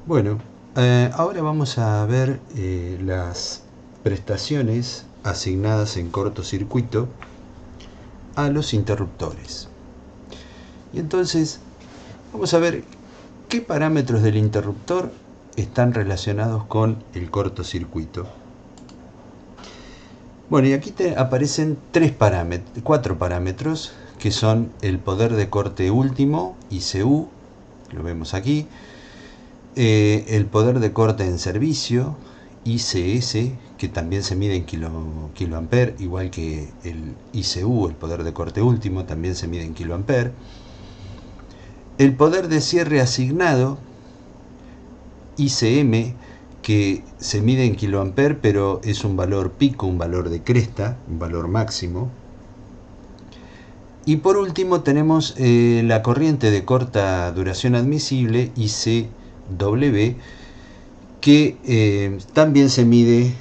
Bueno, ahora vamos a ver las prestaciones asignadas en cortocircuito a los interruptores. Y entonces vamos a ver qué parámetros del interruptor están relacionados con el cortocircuito. Bueno, y aquí aparecen cuatro parámetros que son el poder de corte último, ICU, lo vemos aquí, el poder de corte en servicio, ICS, que también se mide en kiloampere, igual que el ICU, el poder de corte último, también se mide en kiloampere. El poder de cierre asignado, ICM, que se mide en kiloampere, pero es un valor pico, un valor de cresta, un valor máximo. Y por último tenemos la corriente de corta duración admisible, ICW, que también se mide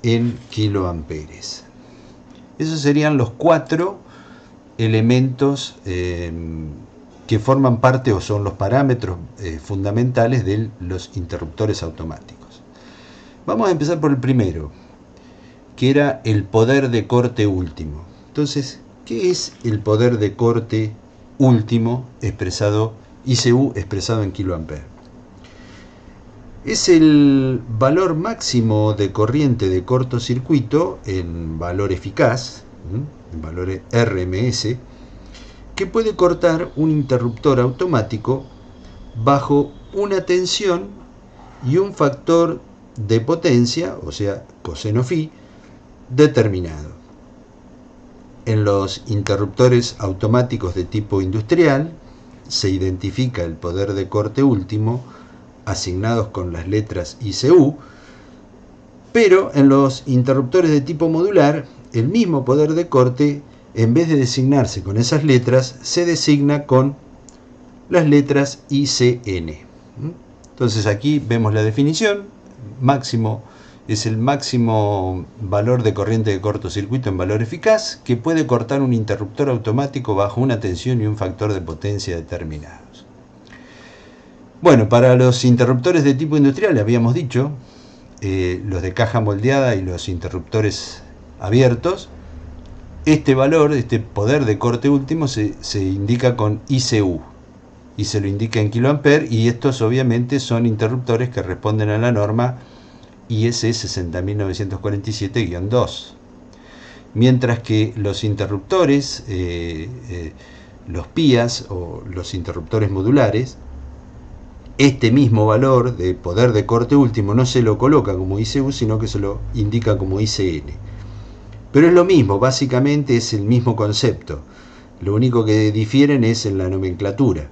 en kiloamperes. Esos serían los cuatro elementos que forman parte o son los parámetros fundamentales de los interruptores automáticos. Vamos a empezar por el primero, que era el poder de corte último. Entonces, ¿qué es el poder de corte último expresado, ICU expresado en kiloampere? Es el valor máximo de corriente de cortocircuito en valor eficaz, en valor RMS, que puede cortar un interruptor automático bajo una tensión y un factor de potencia, o sea, coseno phi, determinado. En los interruptores automáticos de tipo industrial se identifica el poder de corte último asignados con las letras ICU, pero en los interruptores de tipo modular el mismo poder de corte, en vez de designarse con esas letras, se designa con las letras ICN. Entonces aquí vemos la definición. Máximo es el máximo valor de corriente de cortocircuito en valor eficaz que puede cortar un interruptor automático bajo una tensión y un factor de potencia determinados. Bueno, para los interruptores de tipo industrial habíamos dicho, los de caja moldeada y los interruptores abiertos, este valor, este poder de corte último se indica con ICU y se lo indica en kiloampere, y estos obviamente son interruptores que responden a la norma IS 60947-2. Mientras que los interruptores, los PIAs o los interruptores modulares, este mismo valor de poder de corte último no se lo coloca como ICU, sino que se lo indica como ICN. Pero es lo mismo, básicamente es el mismo concepto. Lo único que difieren es en la nomenclatura.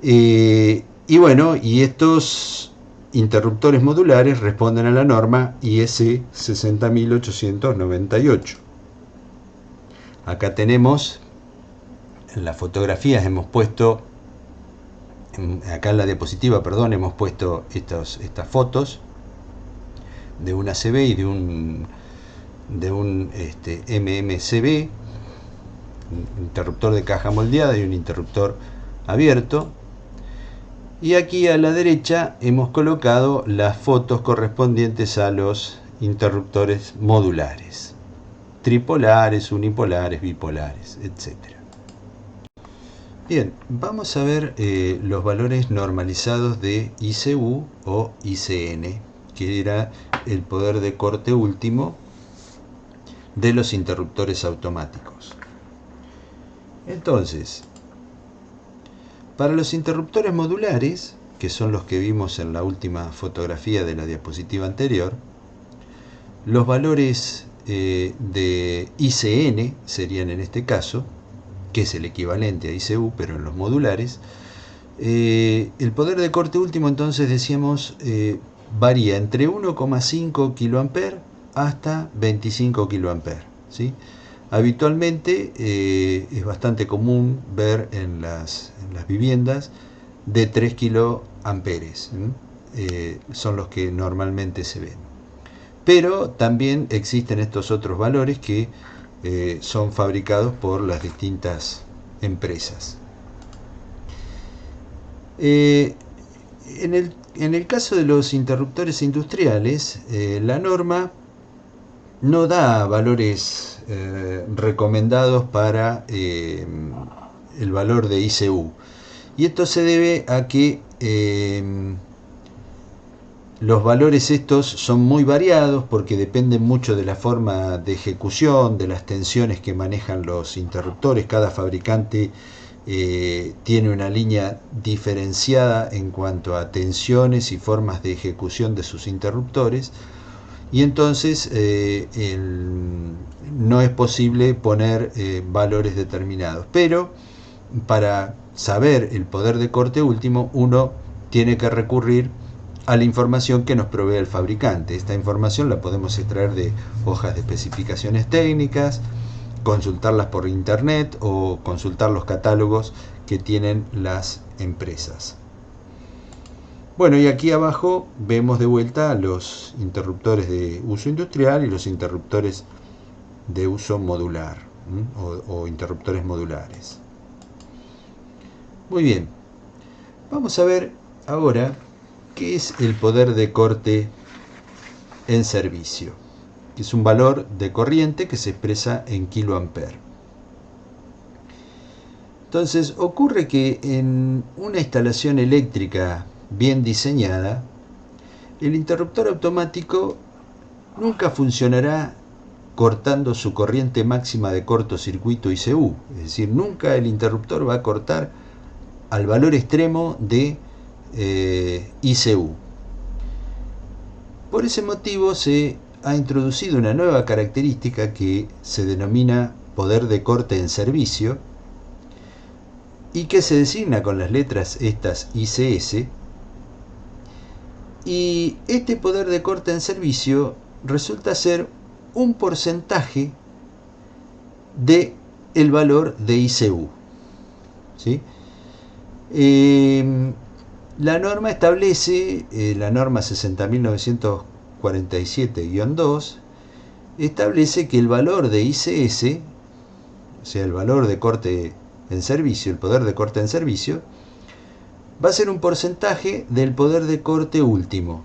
Y bueno, y estos interruptores modulares responden a la norma IS 60898. Acá tenemos, en las fotografías hemos puesto, acá en la diapositiva, perdón, hemos puesto estas fotos de un ACB y de un MMCB, un interruptor de caja moldeada y un interruptor abierto. Y aquí a la derecha hemos colocado las fotos correspondientes a los interruptores modulares, tripolares, unipolares, bipolares, etc. Bien, vamos a ver los valores normalizados de ICU o ICN, que era el poder de corte último de los interruptores automáticos. Entonces, para los interruptores modulares, que son los que vimos en la última fotografía de la diapositiva anterior, los valores de ICN serían en este caso, que es el equivalente a ICU, pero en los modulares. El poder de corte último, entonces decíamos, varía entre 1,5 kiloampere hasta 25 kiloampere, ¿sí? Habitualmente es bastante común ver en las viviendas de 3 kiloamperes, son los que normalmente se ven. Pero también existen estos otros valores que son fabricados por las distintas empresas. En el En el caso de los interruptores industriales, la norma no da valores recomendados para el valor de ICU. Y esto se debe a que los valores estos son muy variados porque dependen mucho de la forma de ejecución, de las tensiones que manejan los interruptores. Cada fabricante tiene una línea diferenciada en cuanto a tensiones y formas de ejecución de sus interruptores, y entonces no es posible poner valores determinados. Pero para saber el poder de corte último, uno tiene que recurrir a la información que nos provee el fabricante. Esta información la podemos extraer de hojas de especificaciones técnicas, consultarlas por internet o consultar los catálogos que tienen las empresas. Bueno, y aquí abajo vemos de vuelta los interruptores de uso industrial y los interruptores de uso modular, o interruptores modulares. Muy bien, vamos a ver ahora qué es el poder de corte en servicio, que es un valor de corriente que se expresa en kiloampere. Entonces, ocurre que en una instalación eléctrica bien diseñada, el interruptor automático nunca funcionará cortando su corriente máxima de cortocircuito ICU. Es decir, nunca el interruptor va a cortar al valor extremo de ICU. Por ese motivo se ha introducido una nueva característica que se denomina poder de corte en servicio y que se designa con las letras estas ICS. Y este poder de corte en servicio resulta ser un porcentaje de el valor de ICU, ¿sí? La norma establece, la norma 60.947-2, establece que el valor de ICS, o sea, el valor de corte en servicio, el poder de corte en servicio, va a ser un porcentaje del poder de corte último.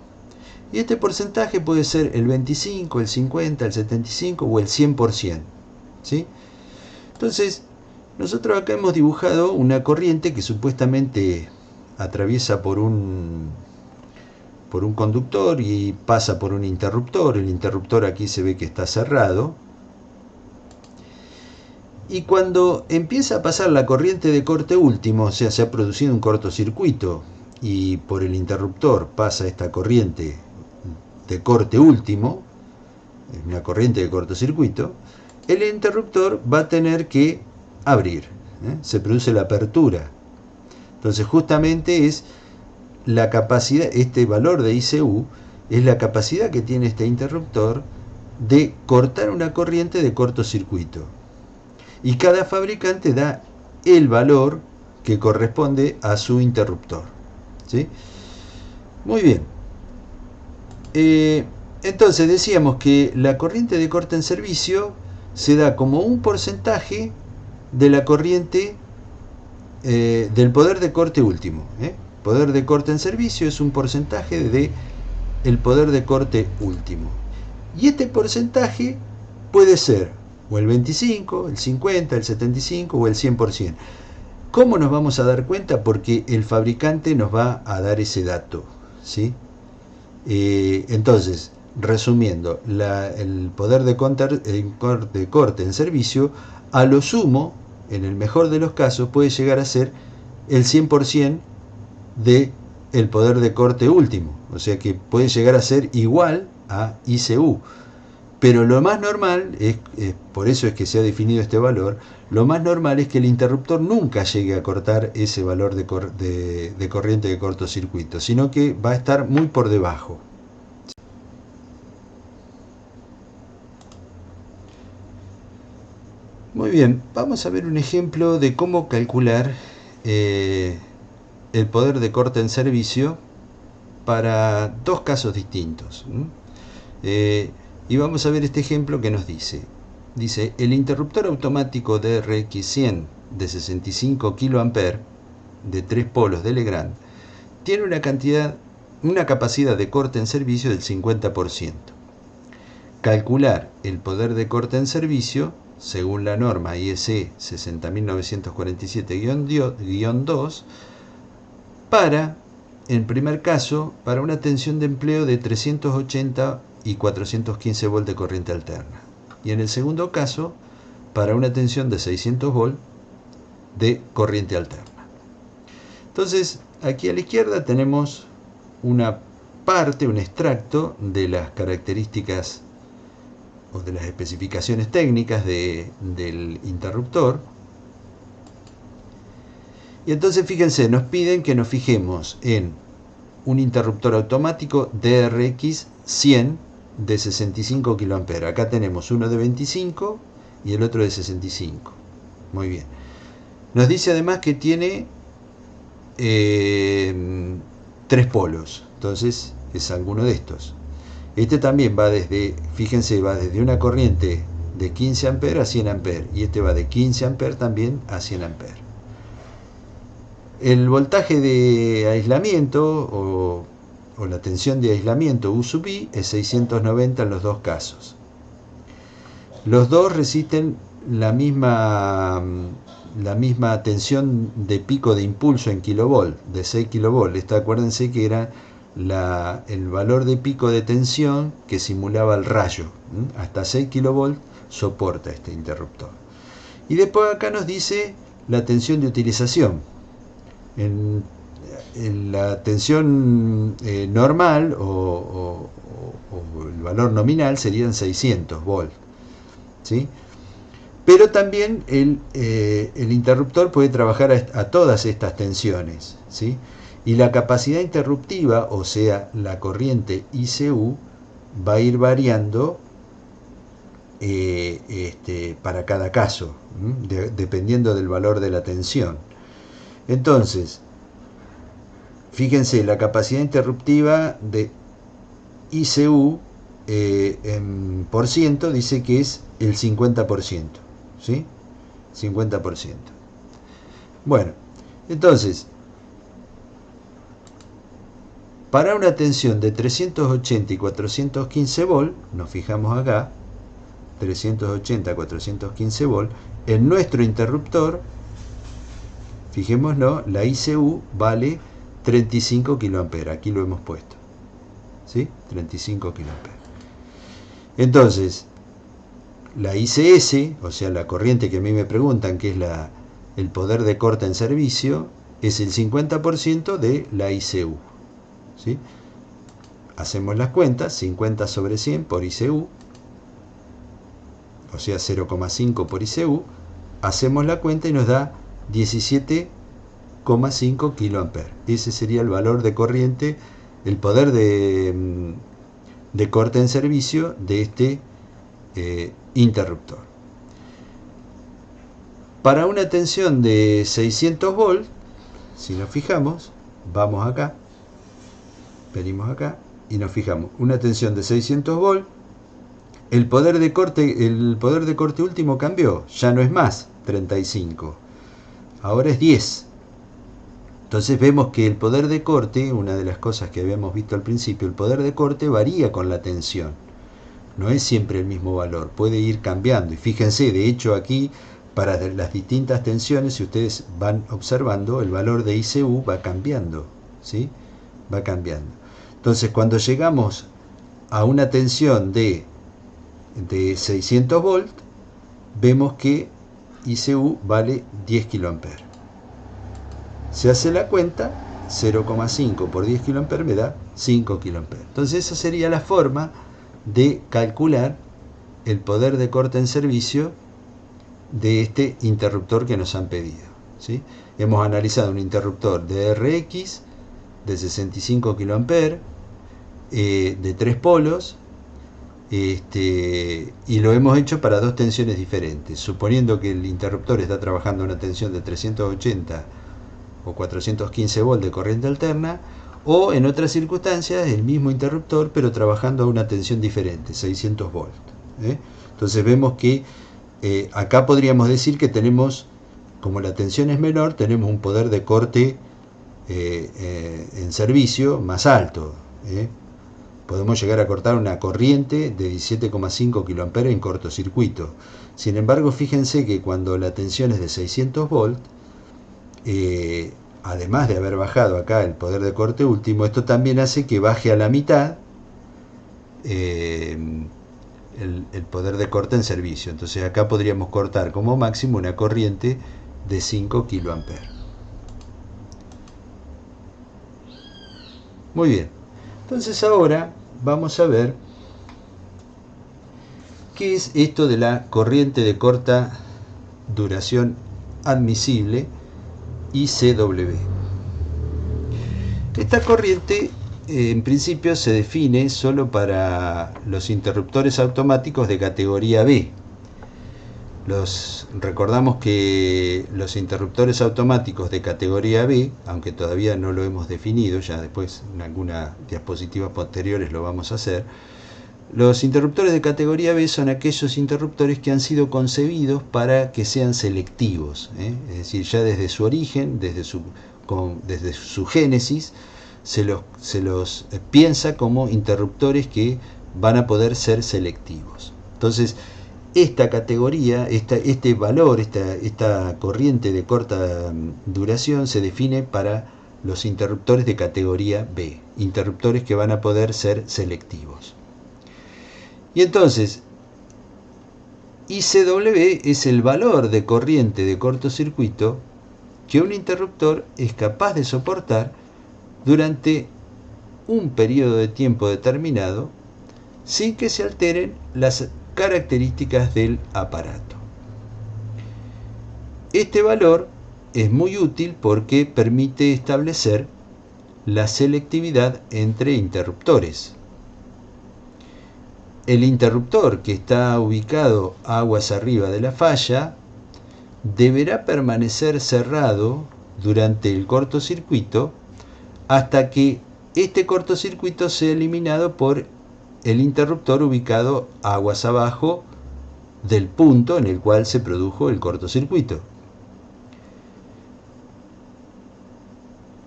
Y este porcentaje puede ser el 25, el 50, el 75 o el 100%, ¿sí? Entonces, nosotros acá hemos dibujado una corriente que supuestamente atraviesa por un conductor y pasa por un interruptor. El interruptor aquí se ve que está cerrado. Y cuando empieza a pasar la corriente de corte último, o sea, se ha producido un cortocircuito y por el interruptor pasa esta corriente de corte último, una corriente de cortocircuito, el interruptor va a tener que abrir, se produce la apertura. Entonces justamente es la capacidad, este valor de ICU es la capacidad que tiene este interruptor de cortar una corriente de cortocircuito. Y cada fabricante da el valor que corresponde a su interruptor, ¿sí? Muy bien. Entonces decíamos que la corriente de corte en servicio se da como un porcentaje de la corriente del poder de corte último. Poder de corte en servicio es un porcentaje de el poder de corte último. Y este porcentaje puede ser o el 25, el 50, el 75 o el 100%. ¿Cómo nos vamos a dar cuenta? Porque el fabricante nos va a dar ese dato, ¿sí? Entonces, resumiendo, el poder de corte en servicio, a lo sumo, en el mejor de los casos, puede llegar a ser el 100% del poder de corte último. O sea que puede llegar a ser igual a ICU. Pero lo más normal, por eso es que se ha definido este valor, lo más normal es que el interruptor nunca llegue a cortar ese valor de corriente de cortocircuito, sino que va a estar muy por debajo. Muy bien, vamos a ver un ejemplo de cómo calcular el poder de corte en servicio para dos casos distintos. Y vamos a ver este ejemplo que nos dice. Dice, el interruptor automático de RX100 de 65 kA de 3 polos de Legrand tiene una cantidad una capacidad de corte en servicio del 50%. Calcular el poder de corte en servicio según la norma IEC 60947-2 para, en primer caso, para una tensión de empleo de 380 y 415 volt de corriente alterna. Y en el segundo caso, para una tensión de 600 volt de corriente alterna. Entonces, aquí a la izquierda tenemos una parte, un extracto de las características o de las especificaciones técnicas del interruptor. Y entonces fíjense, nos piden que nos fijemos en un interruptor automático DRX 100 de 65 kA. Acá tenemos uno de 25 y el otro de 65. Muy bien. Nos dice además que tiene 3 polos. Entonces es alguno de estos. Este también va desde, fíjense, va desde una corriente de 15 A a 100 A. Y este va de 15 A también a 100 A. El voltaje de aislamiento o la tensión de aislamiento U sub I es 690 en los dos casos. Los dos resisten la misma tensión de pico de impulso en kilovolt, de 6 kV. Acuérdense que era el valor de pico de tensión que simulaba el rayo. Hasta 6 kV soporta este interruptor. Y después acá nos dice la tensión de utilización. En la tensión normal o el valor nominal serían 600 volt, ¿sí? Pero también el interruptor puede trabajar a todas estas tensiones, ¿sí? Y la capacidad interruptiva, o sea, la corriente ICU, va a ir variando para cada caso, dependiendo del valor de la tensión. Entonces, fíjense, la capacidad interruptiva de ICU en por ciento dice que es el 50%, ¿sí? 50%. Bueno, entonces, para una tensión de 380 y 415 volt, nos fijamos acá, 380 a 415 volt, en nuestro interruptor, fijémonos, la ICU vale 35 kA. Aquí lo hemos puesto, ¿sí? 35 kA. Entonces, la ICS, o sea, la corriente que a mí me preguntan, que es el poder de corte en servicio, es el 50% de la ICU, ¿sí? Hacemos las cuentas, 50 sobre 100 por ICU, o sea, 0,5 por ICU, hacemos la cuenta y nos da 17,5 kA. Ese sería el valor de corriente, el poder de corte en servicio de este interruptor. Para una tensión de 600 volt, si nos fijamos, vamos acá, venimos acá y nos fijamos, una tensión de 600 volt, el poder de corte último cambió, ya no es más 35, ahora es 10. Entonces vemos que el poder de corte, una de las cosas que habíamos visto al principio, el poder de corte varía con la tensión. No es siempre el mismo valor, puede ir cambiando. Y fíjense, de hecho aquí, para las distintas tensiones, si ustedes van observando, el valor de ICU va cambiando, ¿sí? Va cambiando. Entonces cuando llegamos a una tensión de 600 volt, vemos que ICU vale 10 kA. Se hace la cuenta, 0,5 por 10 kA me da 5 kA. Entonces esa sería la forma de calcular el poder de corte en servicio de este interruptor que nos han pedido, ¿sí? Hemos analizado un interruptor DRX de 65 kA, de 3 polos, y lo hemos hecho para dos tensiones diferentes. Suponiendo que el interruptor está trabajando a una tensión de 380 o 415 volt de corriente alterna, o en otras circunstancias el mismo interruptor pero trabajando a una tensión diferente, 600 volt. Entonces vemos que acá podríamos decir que tenemos, como la tensión es menor, tenemos un poder de corte en servicio más alto. Podemos llegar a cortar una corriente de 17,5 kA en cortocircuito. Sin embargo, fíjense que cuando la tensión es de 600 volts, además de haber bajado acá el poder de corte último, esto también hace que baje a la mitad el poder de corte en servicio. Entonces acá podríamos cortar como máximo una corriente de 5 kA. Muy bien, entonces ahora vamos a ver qué es esto de la corriente de corta duración admisible, ICW. Esta corriente en principio se define solo para los interruptores automáticos de categoría B. Recordamos que los interruptores automáticos de categoría B, aunque todavía no lo hemos definido, ya después en alguna diapositiva posteriores lo vamos a hacer, los interruptores de categoría B son aquellos interruptores que han sido concebidos para que sean selectivos, es decir, ya desde su origen, desde su génesis, se los piensa como interruptores que van a poder ser selectivos. Entonces, esta categoría, este valor, esta corriente de corta duración se define para los interruptores de categoría B, interruptores que van a poder ser selectivos. Y entonces, ICW es el valor de corriente de cortocircuito que un interruptor es capaz de soportar durante un periodo de tiempo determinado sin que se alteren las características del aparato. Este valor es muy útil porque permite establecer la selectividad entre interruptores. El interruptor que está ubicado aguas arriba de la falla deberá permanecer cerrado durante el cortocircuito hasta que este cortocircuito sea eliminado por el interruptor ubicado aguas abajo del punto en el cual se produjo el cortocircuito.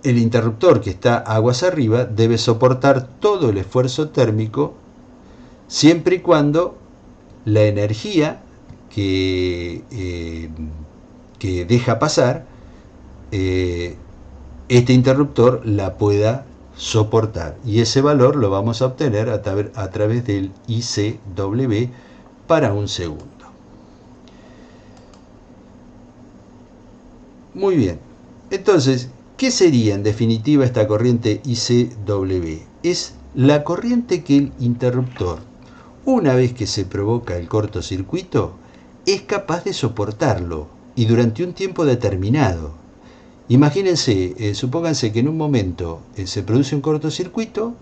El interruptor que está aguas arriba debe soportar todo el esfuerzo térmico siempre y cuando la energía que deja pasar este interruptor la pueda soportar, y ese valor lo vamos a obtener a través del ICW para un segundo. Muy bien, entonces, ¿qué sería en definitiva esta corriente ICW? Es la corriente que el interruptor, una vez que se provoca el cortocircuito, es capaz de soportarlo y durante un tiempo determinado. Imagínense, supónganse que en un momento se produce un cortocircuito,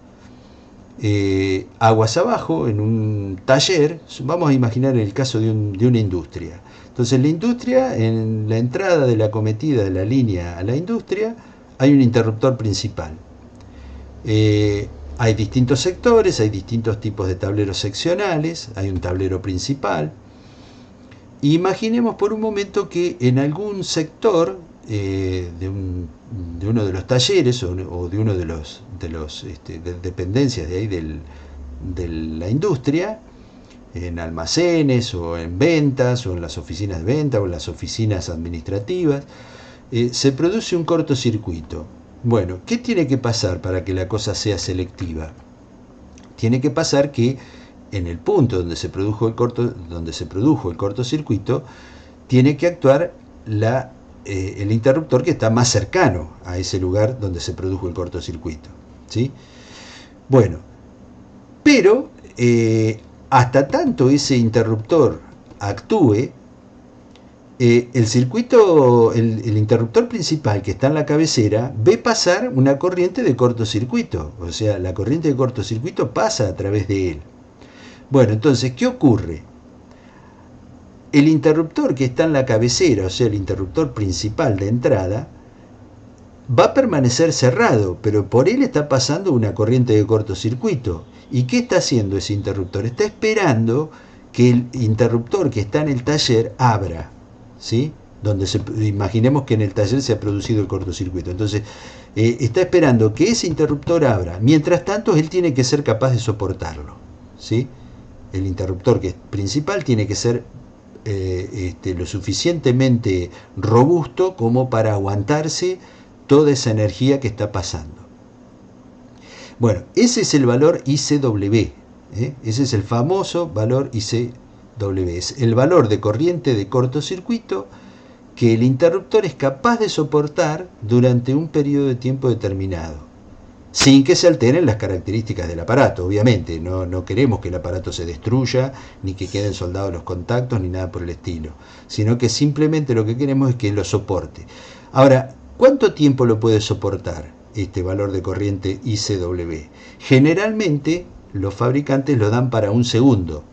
aguas abajo, en un taller. Vamos a imaginar el caso de una industria. Entonces, la industria, en la entrada de la acometida de la línea a la industria, hay un interruptor principal. Hay distintos sectores, hay distintos tipos de tableros seccionales, hay un tablero principal. Imaginemos por un momento que en algún sector de uno de los talleres o de uno de dependencias de ahí de la industria, en almacenes o en ventas o en las oficinas de venta o en las oficinas administrativas, se produce un cortocircuito. Bueno, ¿qué tiene que pasar para que la cosa sea selectiva? Tiene que pasar que en el punto donde se produjo el cortocircuito, tiene que actuar el interruptor que está más cercano a ese lugar donde se produjo el cortocircuito, ¿sí? Bueno, pero hasta tanto ese interruptor actúe, el interruptor principal que está en la cabecera ve pasar una corriente de cortocircuito, o sea, la corriente de cortocircuito pasa a través de él. Bueno, entonces, ¿qué ocurre? El interruptor que está en la cabecera, o sea, el interruptor principal de entrada, va a permanecer cerrado, pero por él está pasando una corriente de cortocircuito. ¿Y qué está haciendo ese interruptor? Está esperando que el interruptor que está en el taller abra, ¿sí? donde imaginemos que en el taller se ha producido el cortocircuito. Entonces, está esperando que ese interruptor abra. Mientras tanto, él tiene que ser capaz de soportarlo, ¿sí? El interruptor que es principal tiene que ser lo suficientemente robusto como para aguantarse toda esa energía que está pasando. Bueno, ese es el valor ICW, ese es el famoso valor ICW, es el valor de corriente de cortocircuito que el interruptor es capaz de soportar durante un periodo de tiempo determinado, sin que se alteren las características del aparato. Obviamente, no queremos que el aparato se destruya, ni que queden soldados los contactos, ni nada por el estilo, sino que simplemente lo que queremos es que lo soporte. Ahora, ¿cuánto tiempo lo puede soportar este valor de corriente ICW? Generalmente, los fabricantes lo dan para un segundo,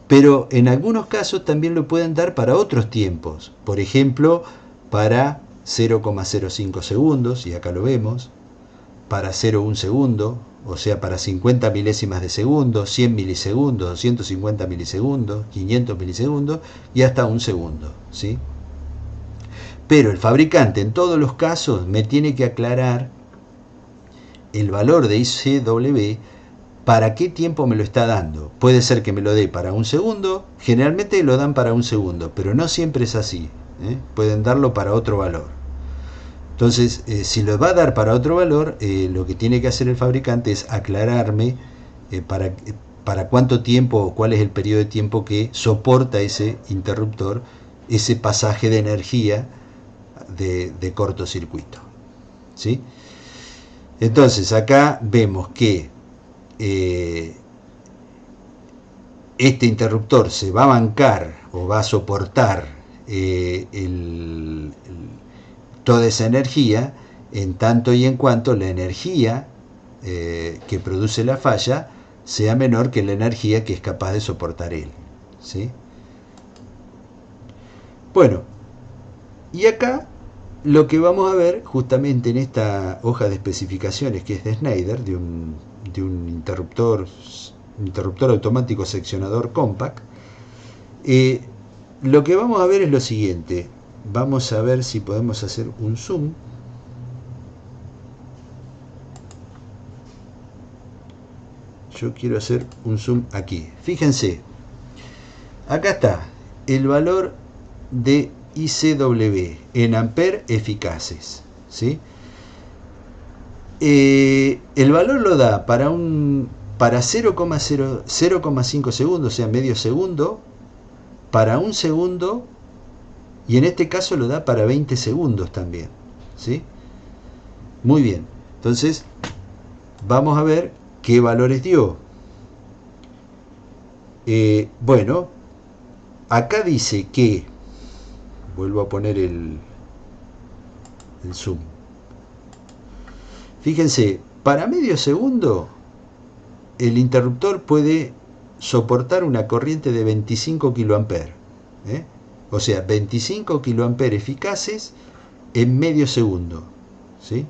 pero en algunos casos también lo pueden dar para otros tiempos, por ejemplo, para 0,05 segundos, y acá lo vemos, para 0,1 segundo, o sea, para 50 milésimas de segundo, 100 milisegundos, 250 milisegundos, 500 milisegundos y hasta un segundo, ¿sí? Pero el fabricante en todos los casos me tiene que aclarar el valor de ICW, para qué tiempo me lo está dando. Puede ser que me lo dé para un segundo, generalmente lo dan para un segundo, pero no siempre es así, pueden darlo para otro valor. Entonces, si lo va a dar para otro valor, lo que tiene que hacer el fabricante es aclararme para cuánto tiempo o cuál es el periodo de tiempo que soporta ese interruptor, ese pasaje de energía de cortocircuito, ¿sí? Entonces, acá vemos que este interruptor se va a bancar o va a soportar toda esa energía en tanto y en cuanto la energía que produce la falla sea menor que la energía que es capaz de soportar él, ¿sí? Bueno, y acá lo que vamos a ver justamente en esta hoja de especificaciones que es de Schneider, de un interruptor automático seccionador compact, lo que vamos a ver es lo siguiente. Vamos a ver si podemos hacer un zoom. Yo quiero hacer un zoom aquí. Fíjense, acá está el valor de ICW en amperes eficaces, ¿sí? El valor lo da para 0,5 segundos, o sea, medio segundo, para un segundo, y en este caso lo da para 20 segundos también, ¿sí? Muy bien, entonces vamos a ver qué valores dio. Bueno, acá dice que, vuelvo a poner el zoom. Fíjense, para medio segundo el interruptor puede soportar una corriente de 25 kiloamperes, o sea, 25 kiloamperes eficaces en medio segundo, ¿sí?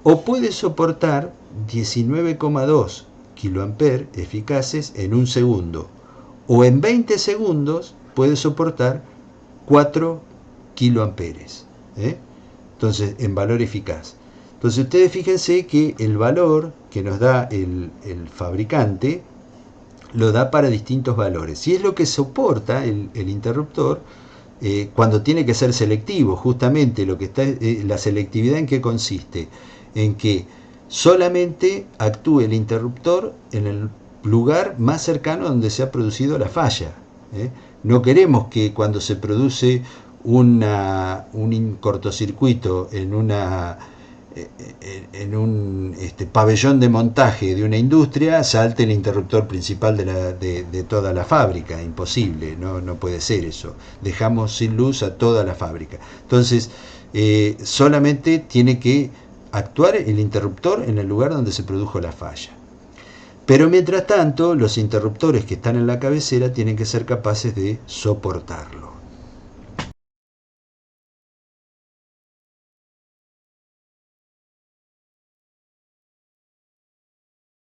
O puede soportar 19,2 kiloamperes eficaces en un segundo, o en 20 segundos puede soportar 4 kiloamperes, entonces en valor eficaz. Entonces ustedes fíjense que el valor que nos da el fabricante lo da para distintos valores, y es lo que soporta el interruptor cuando tiene que ser selectivo. Justamente lo que está, la selectividad, ¿en qué consiste? En que solamente actúe el interruptor en el lugar más cercano donde se ha producido la falla. No queremos que cuando se produce un cortocircuito en un pabellón de montaje de una industria salte el interruptor principal de toda la fábrica. Imposible, no puede ser eso. Dejamos sin luz a toda la fábrica. Entonces, solamente tiene que actuar el interruptor en el lugar donde se produjo la falla. Pero mientras tanto, los interruptores que están en la cabecera tienen que ser capaces de soportarlo.